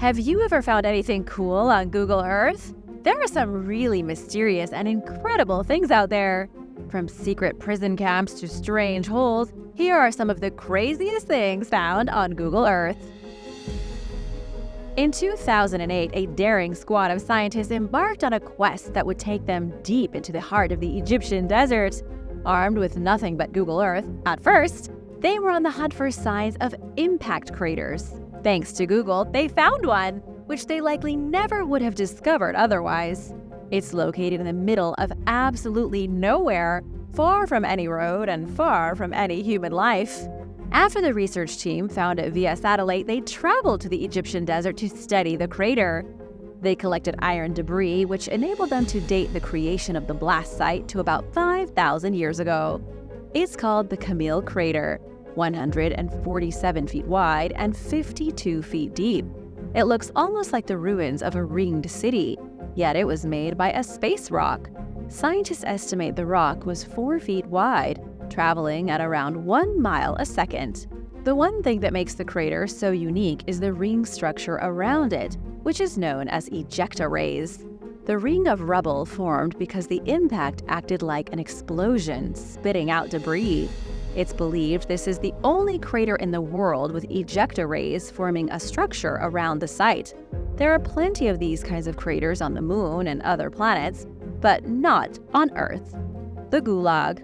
Have you ever found anything cool on Google Earth? There are some really mysterious and incredible things out there. From secret prison camps to strange holes, here are some of the craziest things found on Google Earth. In 2008, a daring squad of scientists embarked on a quest that would take them deep into the heart of the Egyptian desert. Armed with nothing but Google Earth, at first, they were on the hunt for signs of impact craters. Thanks to Google, they found one, which they likely never would have discovered otherwise. It's located in the middle of absolutely nowhere, far from any road and far from any human life. After the research team found it via satellite, they traveled to the Egyptian desert to study the crater. They collected iron debris, which enabled them to date the creation of the blast site to about 5,000 years ago. It's called the Camille Crater, 147 feet wide and 52 feet deep. It looks almost like the ruins of a ringed city, yet it was made by a space rock. Scientists estimate the rock was 4 feet wide, traveling at around 1 mile a second. The one thing that makes the crater so unique is the ring structure around it, which is known as ejecta rays. The ring of rubble formed because the impact acted like an explosion, spitting out debris. It's believed this is the only crater in the world with ejecta rays forming a structure around the site. There are plenty of these kinds of craters on the Moon and other planets, but not on Earth. The Gulag.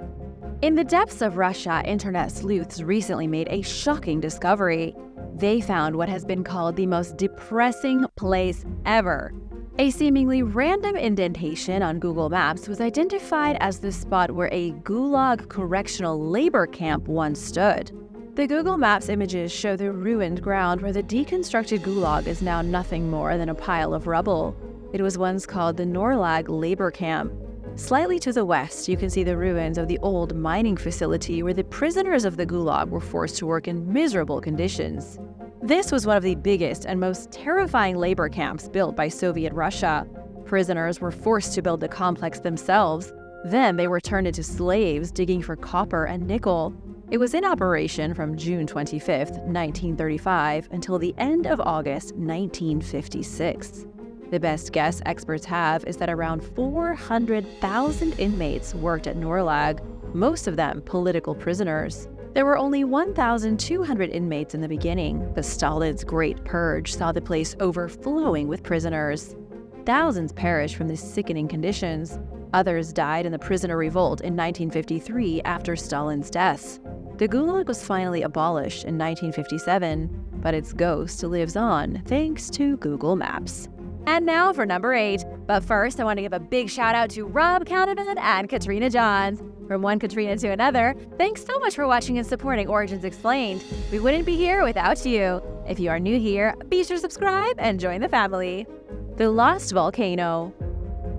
In the depths of Russia, internet sleuths recently made a shocking discovery. They found what has been called the most depressing place ever. A seemingly random indentation on Google Maps was identified as the spot where a Gulag correctional labor camp once stood. The Google Maps images show the ruined ground where the deconstructed Gulag is now nothing more than a pile of rubble. It was once called the Norlag labor camp. Slightly to the west, you can see the ruins of the old mining facility where the prisoners of the Gulag were forced to work in miserable conditions. This was one of the biggest and most terrifying labor camps built by Soviet Russia. Prisoners were forced to build the complex themselves. Then they were turned into slaves digging for copper and nickel. It was in operation from June 25, 1935 until the end of August 1956. The best guess experts have is that around 400,000 inmates worked at Norlag, most of them political prisoners. There were only 1,200 inmates in the beginning, but Stalin's Great Purge saw the place overflowing with prisoners. Thousands perished from the sickening conditions. Others died in the prisoner revolt in 1953 after Stalin's death. The Gulag was finally abolished in 1957, but its ghost lives on thanks to Google Maps. And now for number 8. But first, I want to give a big shout out to Rob Canavan and Katrina Johns. From one Katrina to another, thanks so much for watching and supporting Origins Explained. We wouldn't be here without you. If you are new here, be sure to subscribe and join the family. The Lost Volcano.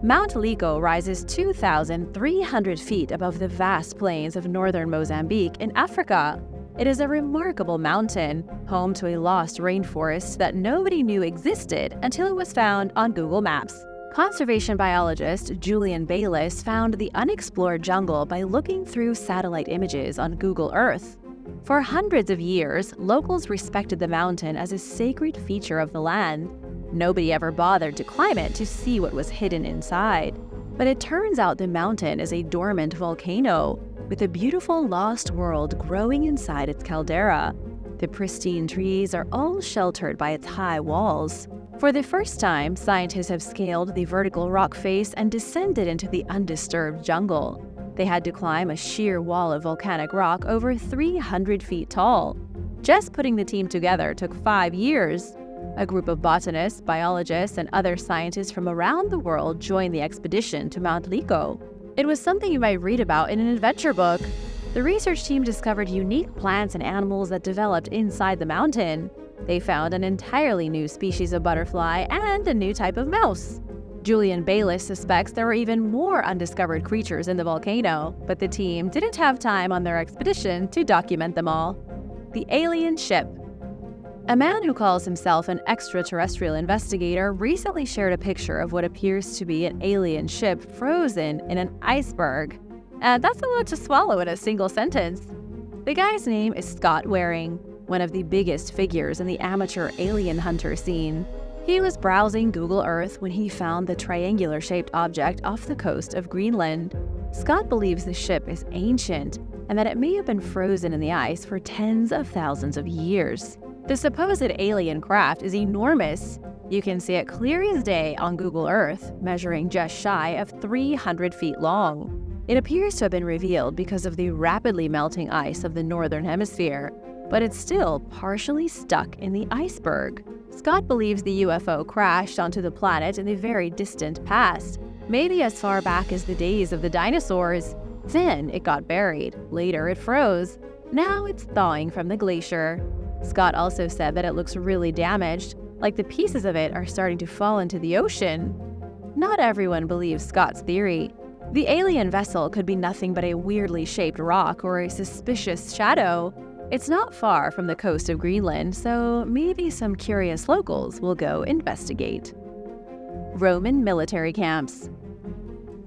Mount Lico rises 2,300 feet above the vast plains of northern Mozambique in Africa. It is a remarkable mountain, home to a lost rainforest that nobody knew existed until it was found on Google Maps. Conservation biologist Julian Bayliss found the unexplored jungle by looking through satellite images on Google Earth. For hundreds of years, locals respected the mountain as a sacred feature of the land. Nobody ever bothered to climb it to see what was hidden inside. But it turns out the mountain is a dormant volcano, with a beautiful lost world growing inside its caldera. The pristine trees are all sheltered by its high walls. For the first time, scientists have scaled the vertical rock face and descended into the undisturbed jungle. They had to climb a sheer wall of volcanic rock over 300 feet tall. Just putting the team together took 5 years. A group of botanists, biologists, and other scientists from around the world joined the expedition to Mount Lico. It was something you might read about in an adventure book. The research team discovered unique plants and animals that developed inside the mountain. They found an entirely new species of butterfly and a new type of mouse. Julian Bayliss suspects there were even more undiscovered creatures in the volcano, but the team didn't have time on their expedition to document them all. The alien ship. A man who calls himself an extraterrestrial investigator recently shared a picture of what appears to be an alien ship frozen in an iceberg. And that's a lot to swallow in a single sentence. The guy's name is Scott Waring, one of the biggest figures in the amateur alien hunter scene. He was browsing Google Earth when he found the triangular-shaped object off the coast of Greenland. Scott believes the ship is ancient and that it may have been frozen in the ice for tens of thousands of years. The supposed alien craft is enormous. You can see it clear as day on Google Earth, measuring just shy of 300 feet long. It appears to have been revealed because of the rapidly melting ice of the northern hemisphere, but it's still partially stuck in the iceberg. Scott believes the UFO crashed onto the planet in the very distant past, maybe as far back as the days of the dinosaurs. Then it got buried. Later it froze. Now it's thawing from the glacier. Scott also said that it looks really damaged, like the pieces of it are starting to fall into the ocean. Not everyone believes Scott's theory. The alien vessel could be nothing but a weirdly shaped rock or a suspicious shadow. It's not far from the coast of Greenland, so maybe some curious locals will go investigate. Roman military camps.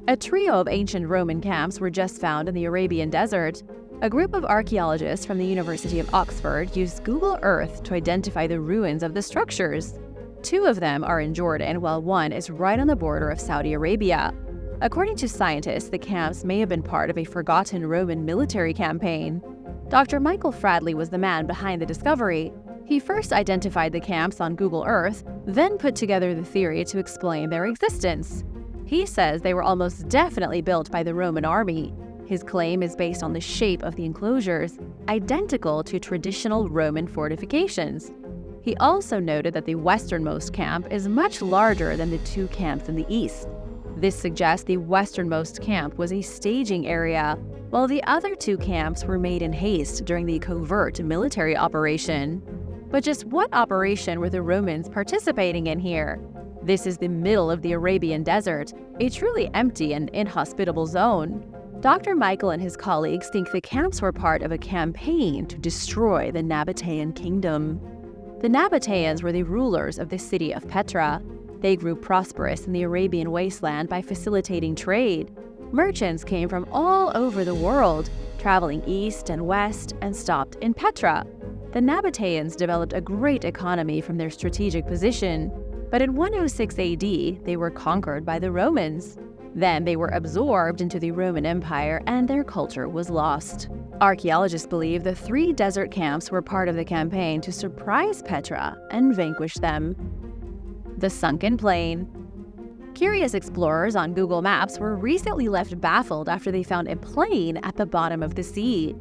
A trio of ancient Roman camps were just found in the Arabian desert. A group of archaeologists from the University of Oxford used Google Earth to identify the ruins of the structures. 2 of them are in Jordan, while 1 is right on the border of Saudi Arabia. According to scientists, the camps may have been part of a forgotten Roman military campaign. Dr. Michael Fradley was the man behind the discovery. He first identified the camps on Google Earth, then put together the theory to explain their existence. He says they were almost definitely built by the Roman army. His claim is based on the shape of the enclosures, identical to traditional Roman fortifications. He also noted that the westernmost camp is much larger than the 2 camps in the east. This suggests the westernmost camp was a staging area, while the other 2 camps were made in haste during the covert military operation. But just what operation were the Romans participating in here? This is the middle of the Arabian desert, a truly empty and inhospitable zone. Dr. Michael and his colleagues think the camps were part of a campaign to destroy the Nabatean kingdom. The Nabateans were the rulers of the city of Petra. They grew prosperous in the Arabian wasteland by facilitating trade. Merchants came from all over the world, traveling east and west, and stopped in Petra. The Nabateans developed a great economy from their strategic position, but in 106 AD, they were conquered by the Romans. Then they were absorbed into the Roman Empire and their culture was lost. Archaeologists believe the 3 desert camps were part of the campaign to surprise Petra and vanquish them. The Sunken Plain. Curious explorers on Google Maps were recently left baffled after they found a plane at the bottom of the sea.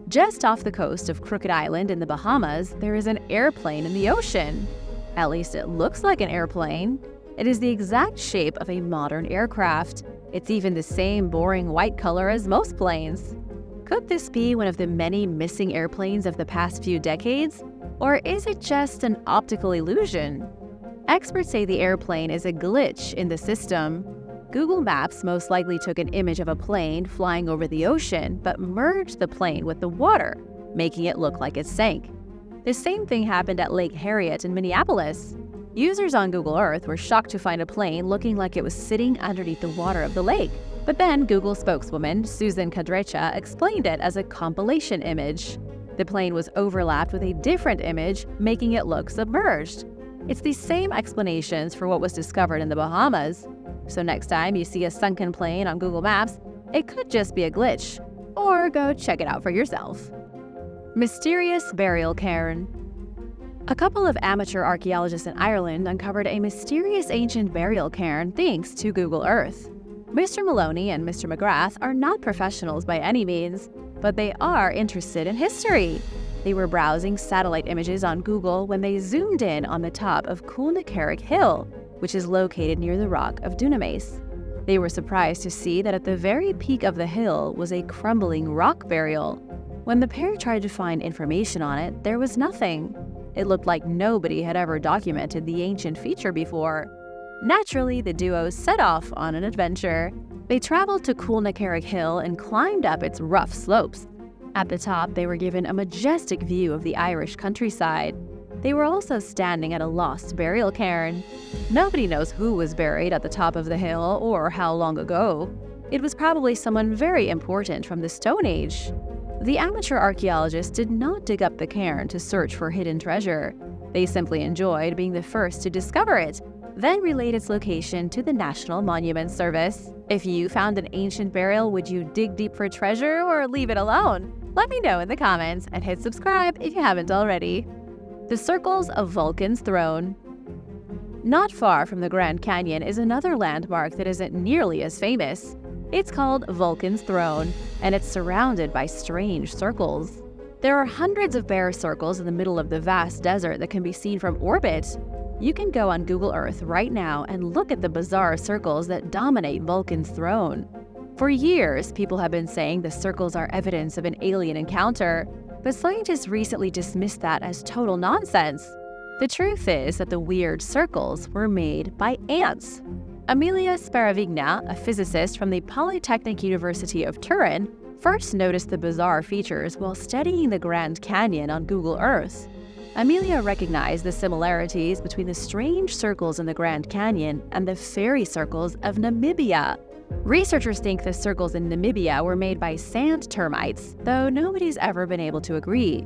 Just off the coast of Crooked Island in the Bahamas, there is an airplane in the ocean. At least it looks like an airplane. It is the exact shape of a modern aircraft. It's even the same boring white color as most planes. Could this be one of the many missing airplanes of the past few decades? Or is it just an optical illusion? Experts say the airplane is a glitch in the system. Google Maps most likely took an image of a plane flying over the ocean, but merged the plane with the water, making it look like it sank. The same thing happened at Lake Harriet in Minneapolis. Users on Google Earth were shocked to find a plane looking like it was sitting underneath the water of the lake. But then Google spokeswoman Susan Kadrecha explained it as a compilation image. The plane was overlapped with a different image, making it look submerged. It's the same explanations for what was discovered in the Bahamas. So next time you see a sunken plane on Google Maps, it could just be a glitch. Or go check it out for yourself. Mysterious burial cairn. A couple of amateur archaeologists in Ireland uncovered a mysterious ancient burial cairn thanks to Google Earth. Mr. Maloney and Mr. McGrath are not professionals by any means, but they are interested in history. They were browsing satellite images on Google when they zoomed in on the top of Coolnacarrick Hill, which is located near the rock of Dunamace. They were surprised to see that at the very peak of the hill was a crumbling rock burial. When the pair tried to find information on it, there was nothing. It looked like nobody had ever documented the ancient feature before. Naturally, the duo set off on an adventure. They traveled to Coolnacarrick Hill and climbed up its rough slopes. At the top, they were given a majestic view of the Irish countryside. They were also standing at a lost burial cairn. Nobody knows who was buried at the top of the hill or how long ago. It was probably someone very important from the Stone Age. The amateur archaeologists did not dig up the cairn to search for hidden treasure. They simply enjoyed being the first to discover it, then relayed its location to the National Monument Service. If you found an ancient burial, would you dig deep for treasure or leave it alone? Let me know in the comments and hit subscribe if you haven't already. The Circles of Vulcan's Throne. Not far from the Grand Canyon is another landmark that isn't nearly as famous. It's called Vulcan's Throne, and it's surrounded by strange circles. There are hundreds of bare circles in the middle of the vast desert that can be seen from orbit. You can go on Google Earth right now and look at the bizarre circles that dominate Vulcan's throne. For years, people have been saying the circles are evidence of an alien encounter, but scientists recently dismissed that as total nonsense. The truth is that the weird circles were made by ants. Amelia Sparavigna, a physicist from the Polytechnic University of Turin, first noticed the bizarre features while studying the Grand Canyon on Google Earth. Amelia recognized the similarities between the strange circles in the Grand Canyon and the fairy circles of Namibia. Researchers think the circles in Namibia were made by sand termites, though nobody's ever been able to agree.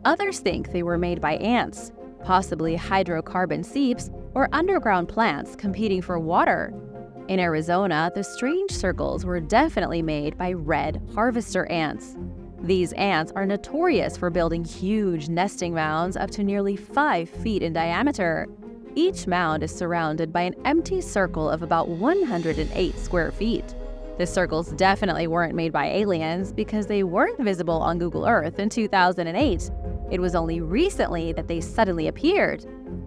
Others think they were made by ants, possibly hydrocarbon seeps or underground plants competing for water. In Arizona, the strange circles were definitely made by red harvester ants. These ants are notorious for building huge nesting mounds up to nearly 5 feet in diameter. Each mound is surrounded by an empty circle of about 108 square feet. The circles definitely weren't made by aliens because they weren't visible on Google Earth in 2008. It was only recently that they suddenly appeared.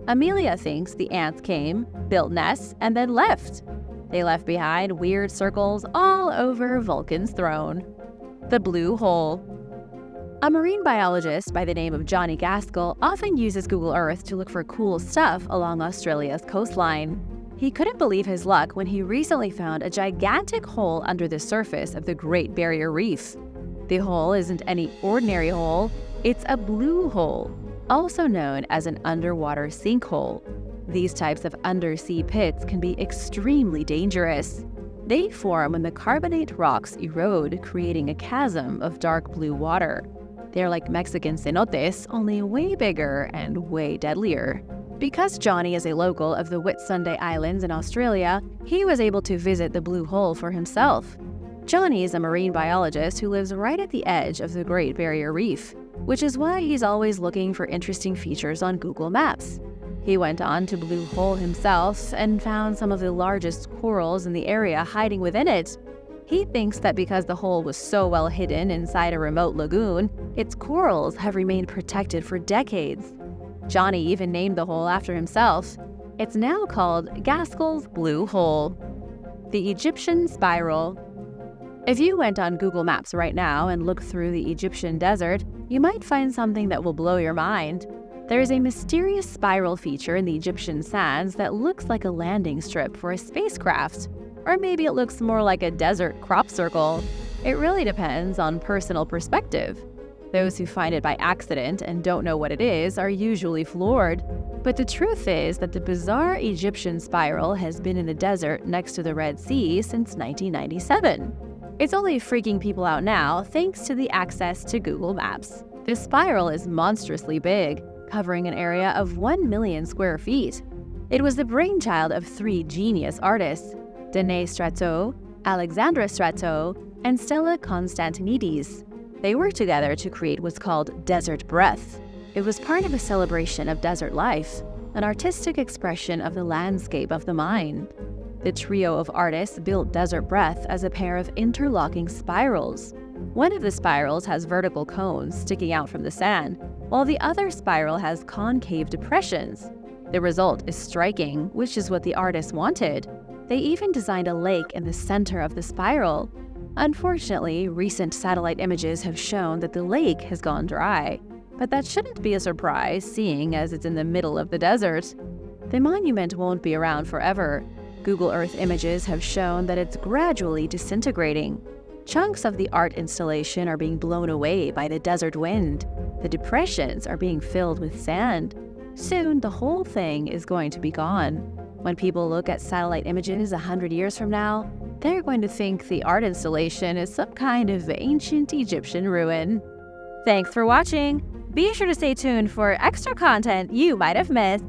Amelia thinks the ants came, built nests, and then left. They left behind weird circles all over Vulcan's throne. The Blue Hole. A marine biologist by the name of Johnny Gaskell often uses Google Earth to look for cool stuff along Australia's coastline. He couldn't believe his luck when he recently found a gigantic hole under the surface of the Great Barrier Reef. The hole isn't any ordinary hole, it's a blue hole, also known as an underwater sinkhole. These types of undersea pits can be extremely dangerous. They form when the carbonate rocks erode, creating a chasm of dark blue water. They're like Mexican cenotes, only way bigger and way deadlier. Because Johnny is a local of the Whitsunday Islands in Australia, he was able to visit the Blue Hole for himself. Johnny is a marine biologist who lives right at the edge of the Great Barrier Reef, which is why he's always looking for interesting features on Google Maps. He went on to Blue Hole himself and found some of the largest corals in the area hiding within it. He thinks that because the hole was so well hidden inside a remote lagoon, its corals have remained protected for decades. Johnny even named the hole after himself. It's now called Gaskell's Blue Hole. The Egyptian Spiral. If you went on Google Maps right now and looked through the Egyptian desert, you might find something that will blow your mind. There is a mysterious spiral feature in the Egyptian sands that looks like a landing strip for a spacecraft. Or maybe it looks more like a desert crop circle. It really depends on personal perspective. Those who find it by accident and don't know what it is are usually floored. But the truth is that the bizarre Egyptian spiral has been in the desert next to the Red Sea since 1997. It's only freaking people out now thanks to the access to Google Maps. This spiral is monstrously big, covering an area of 1 million square feet. It was the brainchild of 3 genius artists, Danae Strato, Alexandra Strato, and Stella Constantinides. They worked together to create what's called Desert Breath. It was part of a celebration of desert life, an artistic expression of the landscape of the mind. The trio of artists built Desert Breath as a pair of interlocking spirals. One of the spirals has vertical cones sticking out from the sand, while the other spiral has concave depressions. The result is striking, which is what the artists wanted. They even designed a lake in the center of the spiral. Unfortunately, recent satellite images have shown that the lake has gone dry. But that shouldn't be a surprise, seeing as it's in the middle of the desert. The monument won't be around forever. Google Earth images have shown that it's gradually disintegrating. Chunks of the art installation are being blown away by the desert wind. The depressions are being filled with sand. Soon, the whole thing is going to be gone. When people look at satellite images 100 years from now, they're going to think the art installation is some kind of ancient Egyptian ruin. Thanks for watching! Be sure to stay tuned for extra content you might have missed.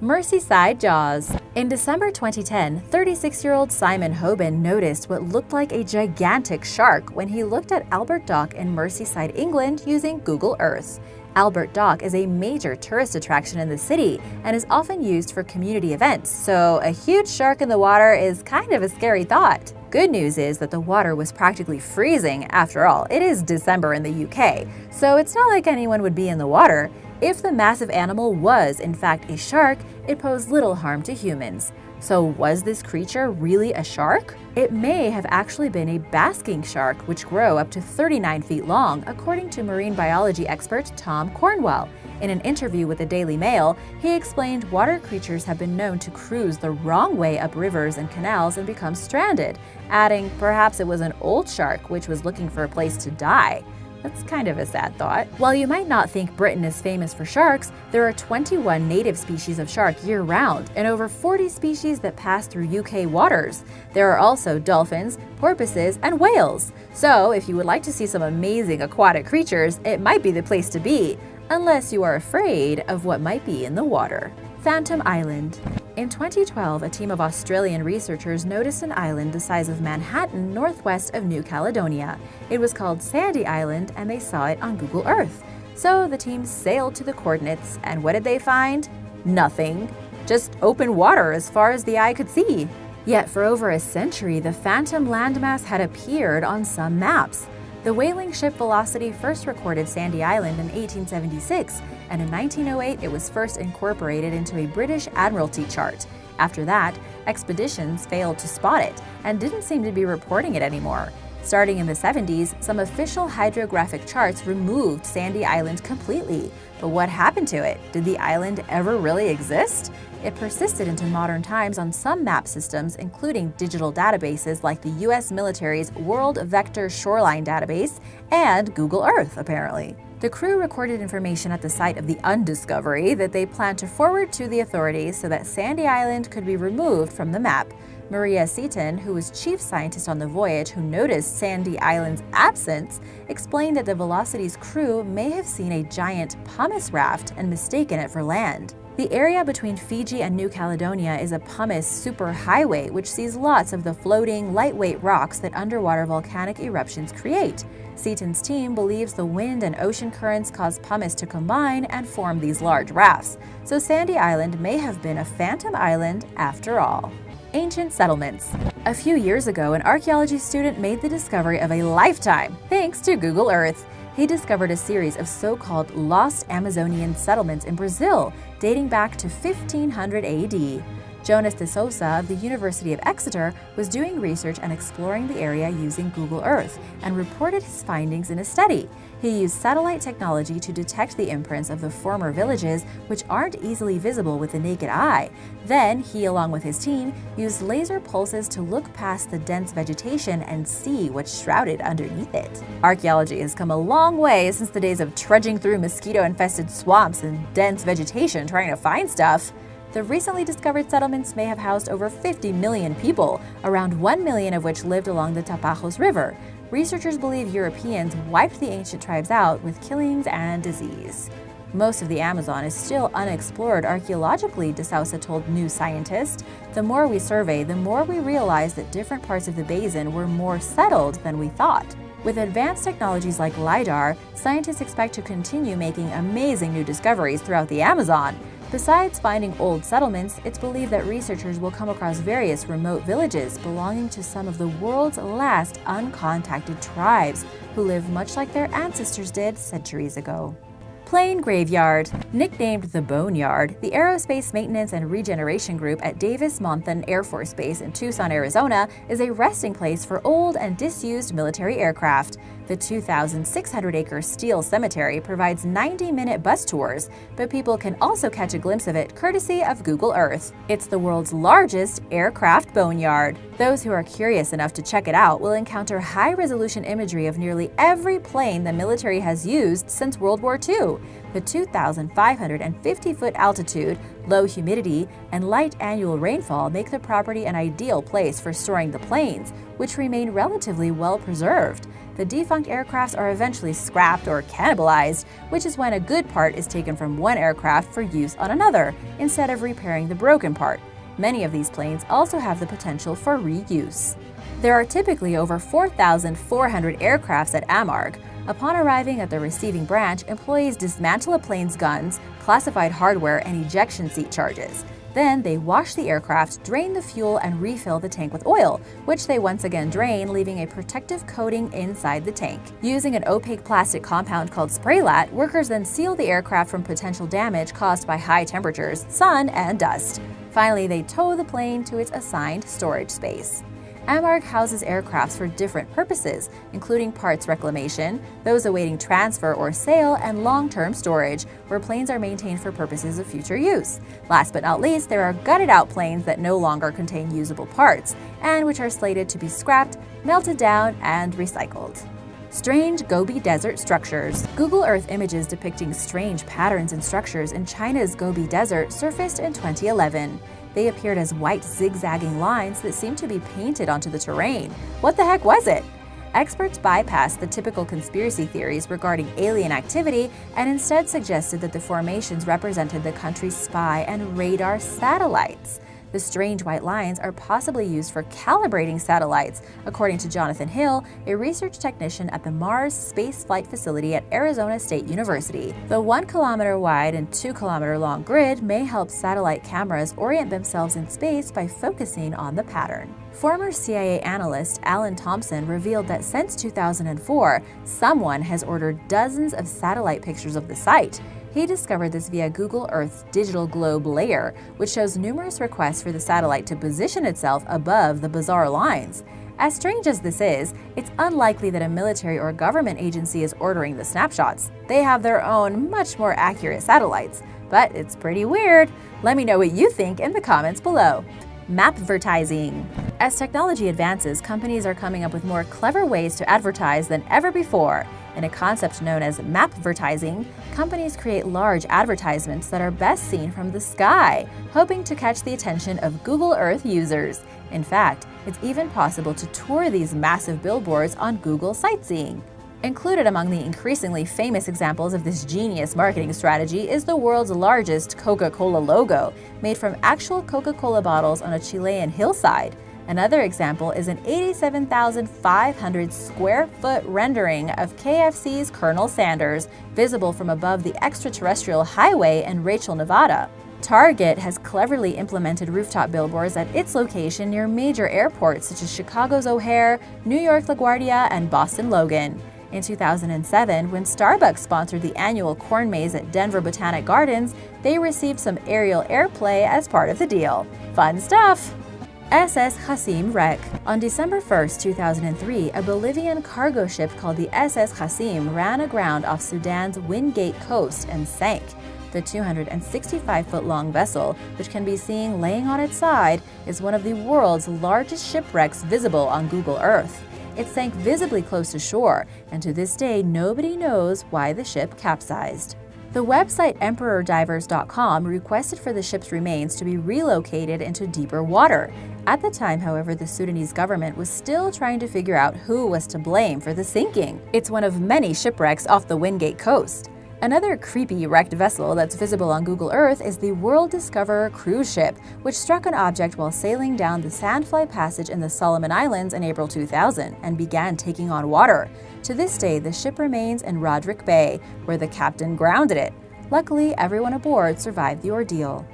Merseyside Jaws. In December 2010, 36-year-old Simon Hoban noticed what looked like a gigantic shark when he looked at Albert Dock in Merseyside, England using Google Earth. Albert Dock is a major tourist attraction in the city and is often used for community events, so a huge shark in the water is kind of a scary thought. Good news is that the water was practically freezing. After all, it is December in the UK, so it's not like anyone would be in the water. If the massive animal was, in fact, a shark, it posed little harm to humans. So was this creature really a shark? It may have actually been a basking shark, which grow up to 39 feet long, according to marine biology expert Tom Cornwell. In an interview with the Daily Mail, he explained water creatures have been known to cruise the wrong way up rivers and canals and become stranded, adding perhaps it was an old shark which was looking for a place to die. That's kind of a sad thought. While you might not think Britain is famous for sharks, there are 21 native species of shark year-round and over 40 species that pass through UK waters. There are also dolphins, porpoises, and whales. So if you would like to see some amazing aquatic creatures, it might be the place to be, unless you are afraid of what might be in the water. Phantom Island. In 2012, a team of Australian researchers noticed an island the size of Manhattan northwest of New Caledonia. It was called Sandy Island, and they saw it on Google Earth. So the team sailed to the coordinates, and what did they find? Nothing. Just open water as far as the eye could see. Yet for over a century, the phantom landmass had appeared on some maps. The whaling ship Velocity first recorded Sandy Island in 1876, and in 1908 it was first incorporated into a British Admiralty chart. After that, expeditions failed to spot it and didn't seem to be reporting it anymore. Starting in the 70s, some official hydrographic charts removed Sandy Island completely. But what happened to it? Did the island ever really exist? It persisted into modern times on some map systems, including digital databases like the US military's World Vector Shoreline Database and Google Earth, apparently. The crew recorded information at the site of the undiscovery that they planned to forward to the authorities so that Sandy Island could be removed from the map. Maria Seaton, who was chief scientist on the voyage who noticed Sandy Island's absence, explained that the Velocity's crew may have seen a giant pumice raft and mistaken it for land. The area between Fiji and New Caledonia is a pumice superhighway, which sees lots of the floating, lightweight rocks that underwater volcanic eruptions create. Seaton's team believes the wind and ocean currents cause pumice to combine and form these large rafts, so Sandy Island may have been a phantom island after all. Ancient settlements. A few years ago, an archaeology student made the discovery of a lifetime thanks to Google Earth. He discovered a series of so-called lost Amazonian settlements in Brazil dating back to 1500 AD. Jonas de Souza of the University of Exeter was doing research and exploring the area using Google Earth and reported his findings in a study. He used satellite technology to detect the imprints of the former villages, which aren't easily visible with the naked eye. Then he, along with his team, used laser pulses to look past the dense vegetation and see what's shrouded underneath it. Archaeology has come a long way since the days of trudging through mosquito-infested swamps and dense vegetation trying to find stuff. The recently discovered settlements may have housed over 50 million people, around 1 million of which lived along the Tapajos River. Researchers believe Europeans wiped the ancient tribes out with killings and disease. Most of the Amazon is still unexplored archaeologically, de Souza told New Scientist. The more we survey, the more we realize that different parts of the basin were more settled than we thought. With advanced technologies like LiDAR, scientists expect to continue making amazing new discoveries throughout the Amazon. Besides finding old settlements, it's believed that researchers will come across various remote villages belonging to some of the world's last uncontacted tribes, who live much like their ancestors did centuries ago. Plane Graveyard. Nicknamed the Boneyard, the Aerospace Maintenance and Regeneration Group at Davis-Monthan Air Force Base in Tucson, Arizona, is a resting place for old and disused military aircraft. The 2,600-acre steel cemetery provides 90-minute bus tours, but people can also catch a glimpse of it courtesy of Google Earth. It's the world's largest aircraft boneyard. Those who are curious enough to check it out will encounter high-resolution imagery of nearly every plane the military has used since World War II. The 2,550-foot altitude, low humidity, and light annual rainfall make the property an ideal place for storing the planes, which remain relatively well preserved. the defunct aircrafts are eventually scrapped or cannibalized, which is when a good part is taken from one aircraft for use on another, instead of repairing the broken part. Many of these planes also have the potential for reuse. There are typically over 4,400 aircrafts at AMARG. Upon arriving at the receiving branch, employees dismantle a plane's guns, classified hardware, and ejection seat charges. Then they wash the aircraft, drain the fuel, and refill the tank with oil, which they once again drain, leaving a protective coating inside the tank. Using an opaque plastic compound called Spraylat, workers then seal the aircraft from potential damage caused by high temperatures, sun, and dust. Finally, they tow the plane to its assigned storage space. AMARG houses aircrafts for different purposes, including parts reclamation, those awaiting transfer or sale, and long-term storage, where planes are maintained for purposes of future use. Last but not least, there are gutted-out planes that no longer contain usable parts, and which are slated to be scrapped, melted down, and recycled. Strange Gobi Desert structures. Google Earth images depicting strange patterns and structures in China's Gobi Desert surfaced in 2011. They appeared as white zigzagging lines that seemed to be painted onto the terrain. What the heck was it? Experts bypassed the typical conspiracy theories regarding alien activity and instead suggested that the formations represented the country's spy and radar satellites. The strange white lines are possibly used for calibrating satellites, according to Jonathan Hill, a research technician at the Mars Space Flight Facility at Arizona State University. The 1 kilometer wide and 2 kilometer long grid may help satellite cameras orient themselves in space by focusing on the pattern. Former CIA analyst Alan Thompson revealed that since 2004, someone has ordered dozens of satellite pictures of the site. He discovered this via Google Earth's digital globe layer, which shows numerous requests for the satellite to position itself above the bizarre lines. As strange as this is, it's unlikely that a military or government agency is ordering the snapshots. They have their own, much more accurate satellites. But it's pretty weird. Let me know what you think in the comments below. Mapvertising. As technology advances, companies are coming up with more clever ways to advertise than ever before. In a concept known as mapvertising, companies create large advertisements that are best seen from the sky, hoping to catch the attention of Google Earth users. In fact, it's even possible to tour these massive billboards on Google Sightseeing. Included among the increasingly famous examples of this genius marketing strategy is the world's largest Coca-Cola logo, made from actual Coca-Cola bottles on a Chilean hillside. Another example is an 87,500 square foot rendering of KFC's Colonel Sanders, visible from above the extraterrestrial highway in Rachel, Nevada. Target has cleverly implemented rooftop billboards at its location near major airports such as Chicago's O'Hare, New York LaGuardia, and Boston Logan. In 2007, when Starbucks sponsored the annual corn maze at Denver Botanic Gardens, they received some aerial airplay as part of the deal. Fun stuff! SS Hasim wreck. On December 1, 2003, a Bolivian cargo ship called the SS Hasim ran aground off Sudan's Wingate coast and sank. The 265-foot-long vessel, which can be seen laying on its side, is one of the world's largest shipwrecks visible on Google Earth. It sank visibly close to shore, and to this day nobody knows why the ship capsized. The website EmperorDivers.com requested for the ship's remains to be relocated into deeper water. At the time, however, the Sudanese government was still trying to figure out who was to blame for the sinking. It's one of many shipwrecks off the Wingate coast. Another creepy wrecked vessel that's visible on Google Earth is the World Discoverer cruise ship, which struck an object while sailing down the Sandfly Passage in the Solomon Islands in April 2000 and began taking on water. To this day, the ship remains in Roderick Bay, where the captain grounded it. Luckily, everyone aboard survived the ordeal.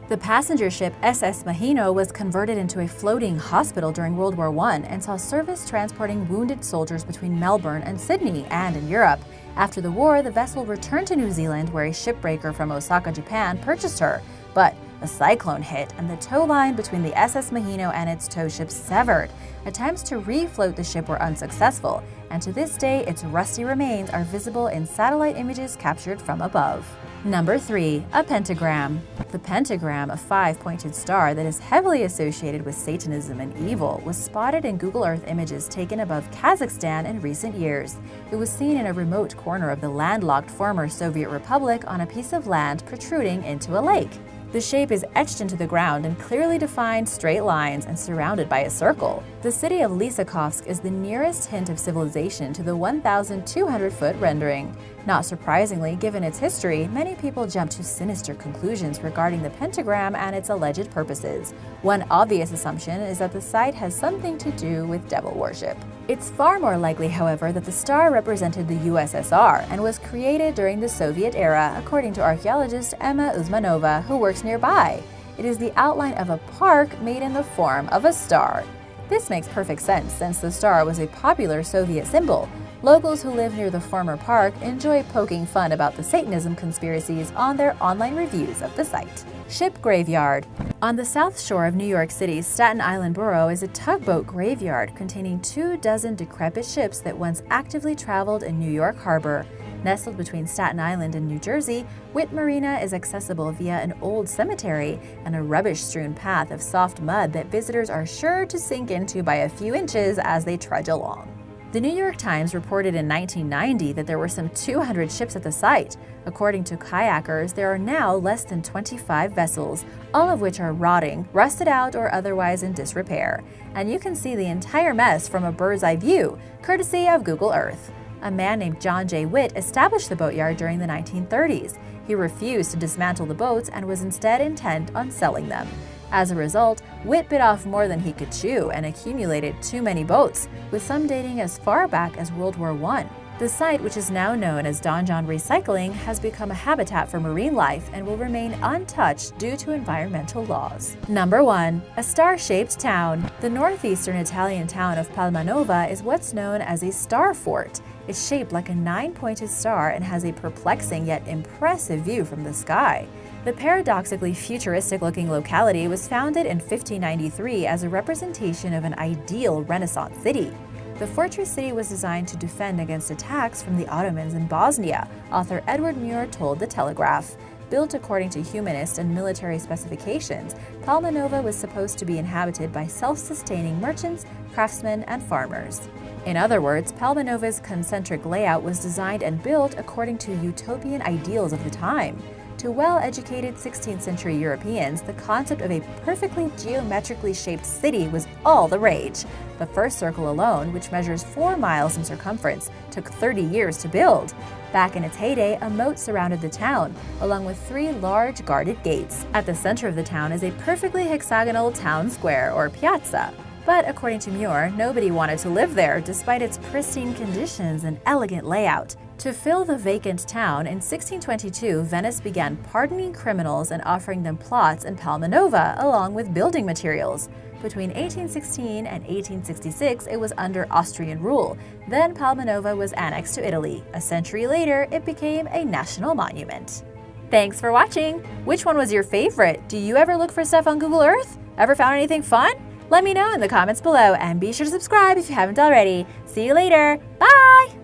The passenger ship SS Mahino was converted into a floating hospital during World War I and saw service transporting wounded soldiers between Melbourne and Sydney and in Europe. After the war, the vessel returned to New Zealand, where a shipbreaker from Osaka, Japan, purchased her. But a cyclone hit, and the tow line between the SS Mahino and its tow ship severed. Attempts to refloat the ship were unsuccessful, and to this day, its rusty remains are visible in satellite images captured from above. Number 3. A pentagram. The pentagram, a 5-pointed star that is heavily associated with Satanism and evil, was spotted in Google Earth images taken above Kazakhstan in recent years. It was seen in a remote corner of the landlocked former Soviet Republic on a piece of land protruding into a lake. The shape is etched into the ground in clearly defined straight lines and surrounded by a circle. The city of Lysakovsk is the nearest hint of civilization to the 1,200-foot rendering. Not surprisingly, given its history, many people jump to sinister conclusions regarding the pentagram and its alleged purposes. One obvious assumption is that the site has something to do with devil worship. It's far more likely, however, that the star represented the USSR and was created during the Soviet era, according to archaeologist Emma Uzmanova, who works nearby. It is the outline of a park made in the form of a star. This makes perfect sense since the star was a popular Soviet symbol. Locals who live near the former park enjoy poking fun about the Satanism conspiracies on their online reviews of the site. Ship graveyard. On the south shore of New York City's Staten Island borough is a tugboat graveyard containing 24 decrepit ships that once actively traveled in New York Harbor. Nestled between Staten Island and New Jersey, Whit Marina is accessible via an old cemetery and a rubbish-strewn path of soft mud that visitors are sure to sink into by a few inches as they trudge along. The New York Times reported in 1990 that there were some 200 ships at the site. According to kayakers, there are now less than 25 vessels, all of which are rotting, rusted out, or otherwise in disrepair. And you can see the entire mess from a bird's-eye view, courtesy of Google Earth. A man named John J. Witt established the boatyard during the 1930s. He refused to dismantle the boats and was instead intent on selling them. As a result, Witt bit off more than he could chew and accumulated too many boats, with some dating as far back as World War I. The site, which is now known as Don John Recycling, has become a habitat for marine life and will remain untouched due to environmental laws. Number 1. A star-shaped town. The northeastern Italian town of Palmanova is what's known as a star fort. It's shaped like a 9-pointed star and has a perplexing yet impressive view from the sky. The paradoxically futuristic-looking locality was founded in 1593 as a representation of an ideal Renaissance city. The fortress city was designed to defend against attacks from the Ottomans in Bosnia, author Edward Muir told The Telegraph. Built according to humanist and military specifications, Palmanova was supposed to be inhabited by self-sustaining merchants, craftsmen, and farmers. In other words, Palmanova's concentric layout was designed and built according to utopian ideals of the time. To well-educated 16th century Europeans, the concept of a perfectly geometrically shaped city was all the rage. The first circle alone, which measures 4 miles in circumference, took 30 years to build. Back in its heyday, a moat surrounded the town, along with 3 large guarded gates. At the center of the town is a perfectly hexagonal town square, or piazza. But according to Muir, nobody wanted to live there, despite its pristine conditions and elegant layout. To fill the vacant town, in 1622, Venice began pardoning criminals and offering them plots in Palmanova, along with building materials. Between 1816 and 1866, it was under Austrian rule. Then Palmanova was annexed to Italy. A century later, it became a national monument. Thanks for watching! Which one was your favorite? Do you ever look for stuff on Google Earth? Ever found anything fun? Let me know in the comments below, and be sure to subscribe if you haven't already. See you later! Bye!